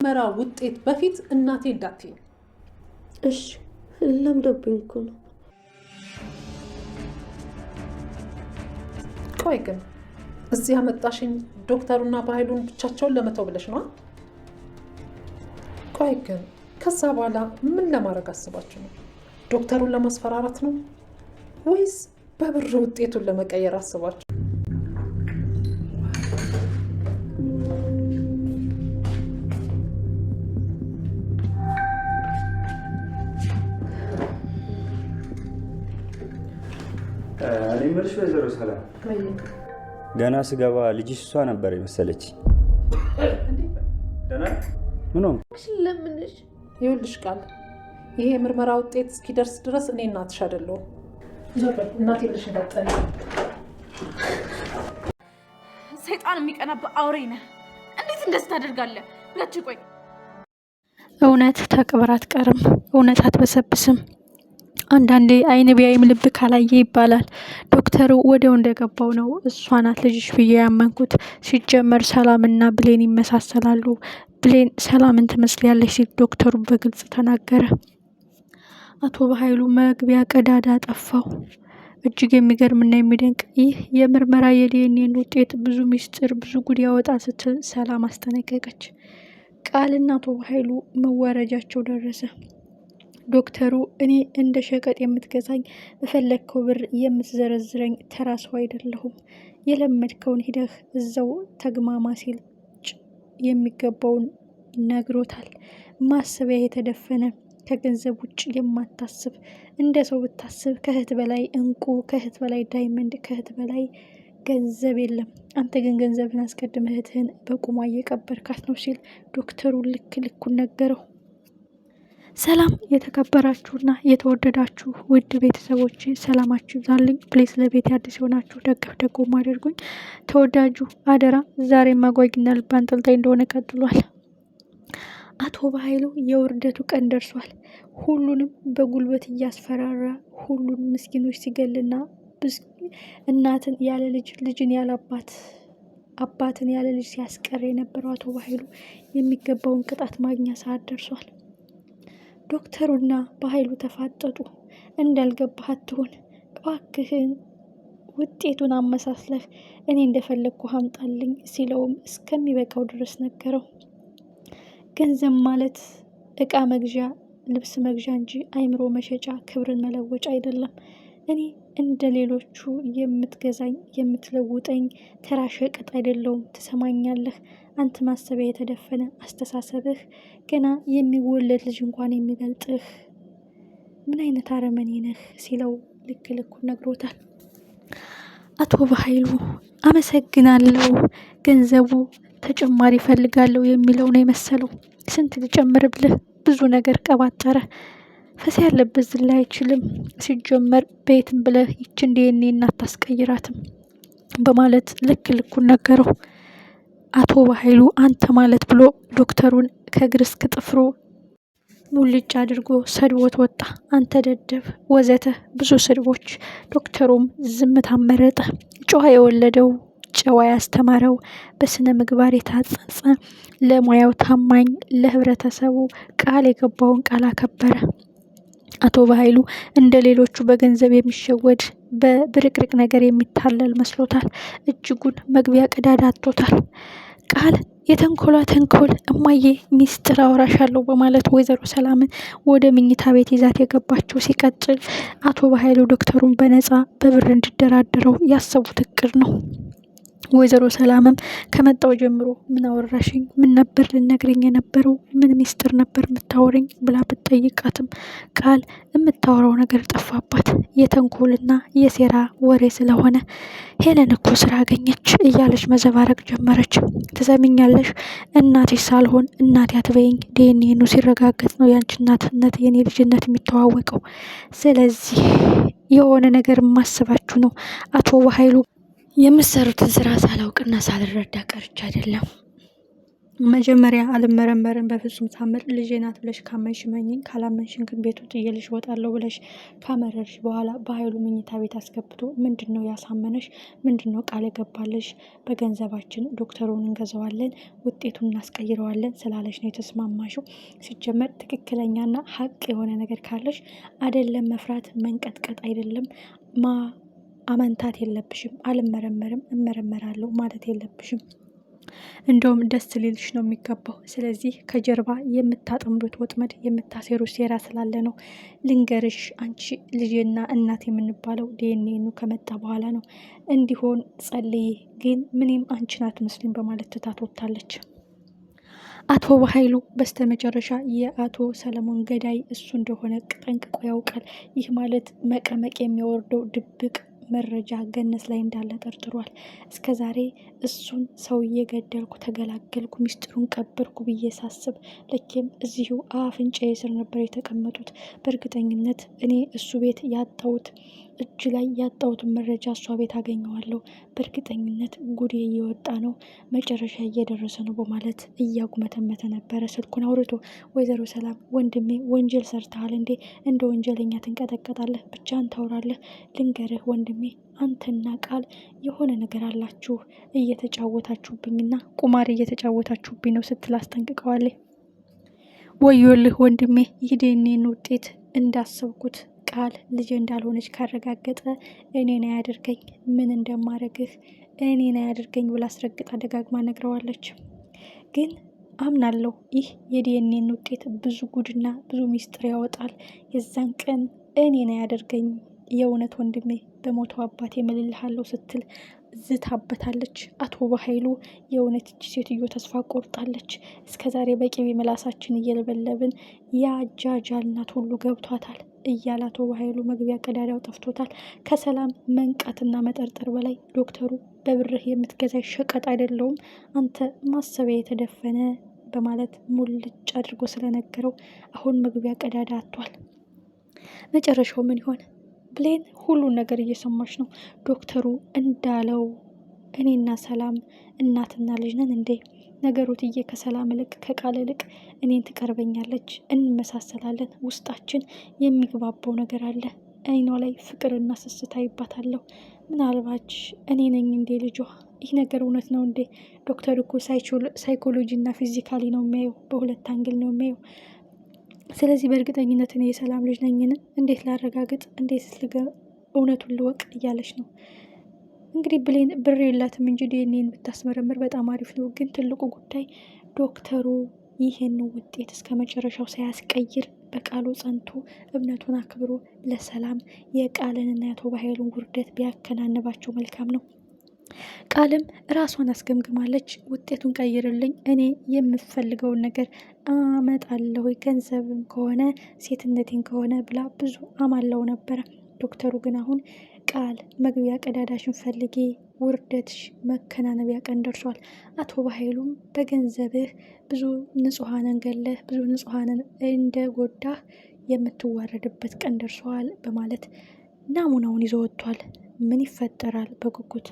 መራ ውጤት በፊት እናቴ እንዳትይ እሺ። ለምደብኝ እኮ ነው። ቆይ ግን እዚህ አመጣሽኝ ዶክተሩና በኃይሉን ብቻቸውን ለመተው ብለሽ ነው? ቆይ ግን ከዛ በኋላ ምን ለማድረግ አስባችሁ ነው? ዶክተሩን ለማስፈራራት ነው ወይስ በብር ውጤቱን ለመቀየር አስባችሁ? እኔ ምርሽ ወይዘሮ ሰላም ገና ስገባ ልጅሽ እሷ ነበር የመሰለች። ደህና ምን ሆንሽ? ለምንሽ? ይኸውልሽ ቃል ይሄ የምርመራ ውጤት እስኪደርስ ድረስ እኔ እናትሽ አይደለሁም። ዞር በል እናቴ ልሽ እንዳጠለ ሰይጣን የሚቀናበት አውሬ ነህ። እንዴት እንደዚህ ታደርጋለህ? ብለች ቆይ እውነት ተቀብራ አትቀርም። እውነት አትበሰብስም። አንዳንዴ አይን ቢያይም ልብ ካላየ ይባላል። ዶክተሩ ወዲያው እንደገባው ነው እሷ ናት ልጅሽ ብዬ ያመንኩት። ሲጀመር ሰላምና ብሌን ይመሳሰላሉ። ብሌን ሰላምን ትመስላለች ሲል ዶክተሩ በግልጽ ተናገረ። አቶ በኃይሉ መግቢያ ቀዳዳ ጠፋው። እጅግ የሚገርምና የሚደንቅ ይህ የምርመራ የዲኤንኤ ውጤት ብዙ ሚስጥር ብዙ ጉድ ያወጣ ስትል ሰላም አስጠነቀቀች። ቃልና አቶ በኃይሉ መዋረጃቸው ደረሰ። ዶክተሩ እኔ እንደ ሸቀጥ የምትገዛኝ በፈለግከው ብር የምትዘረዝረኝ ተራ ሰው አይደለሁም። የለመድከውን ሂደህ እዛው ተግማማ ሲል የሚገባውን ነግሮታል። ማሰቢያ የተደፈነ ከገንዘብ ውጭ የማታስብ እንደ ሰው ብታስብ ከእህት በላይ እንቁ፣ ከእህት በላይ ዳይመንድ፣ ከእህት በላይ ገንዘብ የለም። አንተ ግን ገንዘብን አስቀድመህ እህትህን በቁሟ እየቀበርካት ነው ሲል ዶክተሩ ልክ ልኩን ነገረው። ሰላም የተከበራችሁና የተወደዳችሁ ውድ ቤተሰቦች ሰላማችሁ ይብዛልኝ። ፕሌስ ለቤት አዲስ የሆናችሁ ደገፍ ደጎም አድርጉኝ። ተወዳጁ አደራ ዛሬ ማጓጊና ልብ አንጠልጣይ እንደሆነ ቀጥሏል። አቶ በኃይሉ የውርደቱ ቀን ደርሷል። ሁሉንም በጉልበት እያስፈራራ ሁሉንም ምስኪኖች ሲገልና እናትን ያለ ልጅ ልጅን ያለ አባት አባትን ያለ ልጅ ሲያስቀር የነበረው አቶ በኃይሉ የሚገባውን ቅጣት ማግኛ ሰዓት ደርሷል። ዶክተሩና በኃይሉ ተፋጠጡ። እንዳልገባህ አትሆን እባክህን ውጤቱን አመሳስለህ እኔ እንደፈለግኩ አምጣልኝ ሲለውም እስከሚበቃው ድረስ ነገረው። ገንዘብ ማለት እቃ መግዣ ልብስ መግዣ እንጂ አይምሮ መሸጫ ክብርን መለወጫ አይደለም። እኔ እንደ ሌሎቹ የምትገዛኝ የምትለውጠኝ ተራ ሸቀጥ አይደለውም። ትሰማኛለህ? አንተ ማሰቢያ የተደፈነ አስተሳሰብህ ገና የሚወለድ ልጅ እንኳን የሚበልጥህ ምን አይነት አረመኔ ነህ ሲለው ልክ ልኩን ነግሮታል። አቶ በኃይሉ አመሰግናለሁ፣ ገንዘቡ ተጨማሪ ፈልጋለሁ የሚለው ነው የመሰለው። ስንት ልጨምርብልህ? ብዙ ነገር ቀባጠረ። ፈስ ያለበት ዝላ አይችልም። ሲጀመር ቤትም ብለህ ይችን ዲኤንኤ እናታስቀይራትም በማለት ልክ ልኩን ነገረው። አቶ በኃይሉ አንተ ማለት ብሎ ዶክተሩን ከእግር እስከ ጥፍሩ ሙልጭ አድርጎ ሰድቦት ወጣ። አንተ ደደብ ወዘተ ብዙ ስድቦች። ዶክተሩም ዝምታ መረጠ። ጨዋ የወለደው ጨዋ ያስተማረው በስነ ምግባር የታጸጸ ለሙያው ታማኝ ለህብረተሰቡ ቃል የገባውን ቃል አከበረ። አቶ በኃይሉ እንደ ሌሎቹ በገንዘብ የሚሸወድ በብርቅርቅ ነገር የሚታለል መስሎታል። እጅጉን መግቢያ ቀዳዳ አጥቶታል። ቃል የተንኮሏ ተንኮል እማዬ ሚስጥር አወራሻለሁ በማለት ወይዘሮ ሰላምን ወደ ምኝታ ቤት ይዛት የገባቸው። ሲቀጥል አቶ በኃይሉ ዶክተሩን በነፃ በብር እንዲደራደረው ያሰቡት እቅድ ነው። ወይዘሮ ሰላምም ከመጣው ጀምሮ ምን አወራሽኝ? ምን ነበር ልነግረኝ የነበረው? ምን ሚስጥር ነበር የምታወረኝ ብላ ብትጠይቃትም ቃል የምታወራው ነገር ጠፋባት። የተንኮልና የሴራ ወሬ ስለሆነ ሄለን እኮ ስራ አገኘች እያለች መዘባረቅ ጀመረች። ትሰሚኛለሽ? እናትሽ ሳልሆን እናቴ አትበይኝ። ዲኤንኤኑ ሲረጋገጥ ነው ያንቺ እናትነት የኔ ልጅነት የሚተዋወቀው። ስለዚህ የሆነ ነገር ማስባችሁ ነው። አቶ በኃይሉ የምሰሩትን ስራ ሳላውቅና ሳልረዳ ቀርቻ አይደለም። መጀመሪያ አልመረመርም በፍጹም ታምር ልጄ ናት ብለሽ ካመንሽ መኝኝ፣ ካላመንሽን ግን ቤቱ ጥዬልሽ እወጣለሁ ብለሽ ካመረርሽ በኋላ በኃይሉ መኝታ ቤት አስገብቶ ምንድን ነው ያሳመነሽ? ምንድን ነው ቃል የገባለሽ? በገንዘባችን ዶክተሩን እንገዛዋለን፣ ውጤቱን እናስቀይረዋለን ስላለሽ ነው የተስማማሽው። ሲጀመር ትክክለኛና ሀቅ የሆነ ነገር ካለሽ አይደለም መፍራት መንቀጥቀጥ አይደለም አመንታት የለብሽም። አልመረመርም እመረመራለሁ ማለት የለብሽም። እንደውም ደስ ሊልሽ ነው የሚገባው። ስለዚህ ከጀርባ የምታጠምዱት ወጥመድ የምታሴሩ ሴራ ስላለ ነው። ልንገርሽ፣ አንቺ ልጅና እናት የምንባለው ዲኤንኤኑ ከመጣ በኋላ ነው። እንዲሆን ጸልይ፣ ግን ምንም አንቺን አትመስልም በማለት ትታት ወጥታለች። አቶ በኃይሉ በስተመጨረሻ የአቶ ሰለሞን ገዳይ እሱ እንደሆነ ጠንቅቆ ያውቃል። ይህ ማለት መቀመቅ የሚያወርደው ድብቅ መረጃ ገነት ላይ እንዳለ ጠርጥሯል። እስከ ዛሬ እሱን ሰውዬ ገደልኩ፣ ተገላገልኩ፣ ሚስጥሩን ቀበርኩ ብዬ ሳስብ ልኬም እዚሁ አፍንጫዬ ስር ነበር የተቀመጡት። በእርግጠኝነት እኔ እሱ ቤት ያጣሁት እጅ ላይ ያጣሁትን መረጃ እሷ ቤት አገኘዋለሁ። በእርግጠኝነት ጉዴ እየወጣ ነው፣ መጨረሻ እየደረሰ ነው በማለት እያጉመተመተ ነበረ ስልኩን አውርቶ። ወይዘሮ ሰላም ወንድሜ ወንጀል ሰርተሃል እንዴ? እንደ ወንጀለኛ ትንቀጠቀጣለህ፣ ብቻህን ታውራለህ። ልንገርህ ወንድሜ አንተና ቃል የሆነ ነገር አላችሁ፣ እየተጫወታችሁብኝና ቁማር እየተጫወታችሁብኝ ነው ስትል አስጠንቅቀዋለች። ወዮልህ ወንድሜ፣ የዲኤንኤን ውጤት እንዳሰብኩት ቃል ልጅ እንዳልሆነች ካረጋገጠ እኔን አያድርገኝ፣ ምን እንደማረግህ እኔን አያድርገኝ ብላ አስረግጣ ደጋግማ ነግረዋለች። ግን አምናለሁ ይህ የዲኤንኤን ውጤት ብዙ ጉድና ብዙ ሚስጥር ያወጣል። የዛን ቀን እኔን አያድርገኝ የእውነት ወንድሜ በሞተው አባቴ እምልልሃለሁ ስትል ዝታበታለች። አቶ በኃይሉ የእውነት እጅ ሴትዮ ተስፋ ቆርጣለች። እስከዛሬ በቅቤ ምላሳችን እየለበለብን ያጃጃልናት ሁሉ ገብቷታል እያለ አቶ በኃይሉ መግቢያ ቀዳዳው ጠፍቶታል። ከሰላም መንቃትና መጠርጠር በላይ ዶክተሩ በብርህ የምትገዛይ ሸቀጥ አይደለውም፣ አንተ ማሰቢያ የተደፈነ በማለት ሙልጭ አድርጎ ስለነገረው አሁን መግቢያ ቀዳዳ አጥቷል። መጨረሻው ምን ይሆን? ብሌን ሁሉን ነገር እየሰማች ነው። ዶክተሩ እንዳለው እኔና ሰላም እናትና ልጅ ነን እንዴ? ነገሩ ትዬ ከሰላም ይልቅ ከቃል ይልቅ እኔን ትቀርበኛለች፣ እንመሳሰላለን። ውስጣችን የሚግባባው ነገር አለ። አይኗ ላይ ፍቅርና ስስት አይባታለሁ። ምናልባች እኔ ነኝ እንዴ ልጇ? ይህ ነገር እውነት ነው እንዴ? ዶክተር እኮ ሳይኮሎጂ እና ፊዚካሊ ነው የሚያየው፣ በሁለት አንግል ነው የሚያየው። ስለዚህ በእርግጠኝነት እኔ የሰላም ልጅ ነኝን? እንዴት ላረጋግጥ? እንዴት እውነቱን ልወቅ እያለች ነው። እንግዲህ ብሌን ብር የላትም እንጂ ዲኤንኤን ብታስመረምር በጣም አሪፍ ነው። ግን ትልቁ ጉዳይ ዶክተሩ ይህን ውጤት እስከ መጨረሻው ሳያስቀይር በቃሉ ጸንቶ እምነቱን አክብሮ ለሰላም የቃልንና የአቶ በኃይሉን ውርደት ቢያከናንባቸው መልካም ነው። ቃልም ራሷን አስገምግማለች። ውጤቱን ቀይርልኝ፣ እኔ የምፈልገውን ነገር አመጣለሁ፣ ገንዘብም ከሆነ ሴትነቴን ከሆነ ብላ ብዙ አማለው ነበረ። ዶክተሩ ግን አሁን ቃል መግቢያ ቀዳዳሽን ፈልጌ፣ ውርደትሽ መከናነቢያ ቀን ደርሷል። አቶ በኃይሉም በገንዘብህ ብዙ ንጹሐንን ገለህ ብዙ ንጹሐንን እንደ ጎዳህ የምትዋረድበት ቀን ደርሰዋል በማለት ናሙናውን ይዞ ወጥቷል። ምን ይፈጠራል? በጉጉት